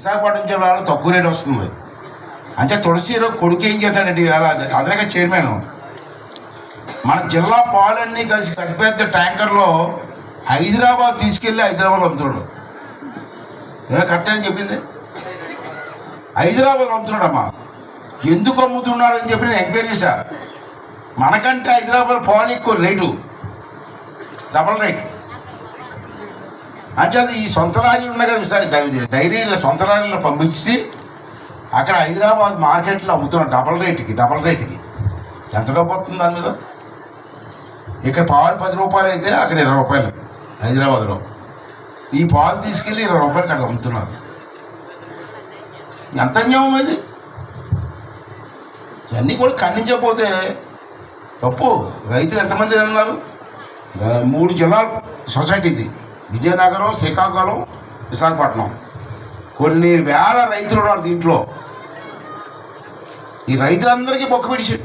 విశాఖపట్నం జిల్లాలో తక్కువ రేటు వస్తుంది అంటే తులసిరావు కొడుకు ఏం చేస్తాడండి అదనగా చైర్మన్ మన జిల్లా పాలన్నీ కలిసి పెద్ద పెద్ద ట్యాంకర్లో హైదరాబాద్ తీసుకెళ్ళి హైదరాబాద్లో అమ్ముతున్నాడు. కరెక్ట్ అని చెప్పింది. హైదరాబాద్ అమ్ముతున్నాడమ్మా. ఎందుకు అమ్ముతున్నాడు అని చెప్పి నేను ఎంక్వైరీ చేశా. మనకంటే హైదరాబాద్ పాలు ఎక్కువ రేటు, డబల్ రేట్. అంటే అది ఈ సొంత లారీలు ఉన్నాయి కదా సార్, డైరీలో సొంత లారీలో పంపించి అక్కడ హైదరాబాద్ మార్కెట్లో అమ్ముతున్నాడు డబల్ రేటుకి. ఎంత డబ్బు వస్తుంది దాని మీద? ఇక్కడ పాలు 10 రూపాయలు అయితే అక్కడ 20 రూపాయలు హైదరాబాద్లో. ఈ పాలు తీసుకెళ్ళి 20 రూపాయలకి అక్కడ అమ్ముతున్నారు. ఎంత అన్యాయం ఇది? ఇవన్నీ కూడా ఖండించకపోతే తప్పు. రైతులు ఎంతమంది అన్నారు? 3 జిల్లాల సొసైటీది, విజయనగరం, శ్రీకాకుళం, విశాఖపట్నం. కొన్ని వేల రైతులు ఉన్నారు దీంట్లో. ఈ రైతులందరికీ బొక్క పిడిచి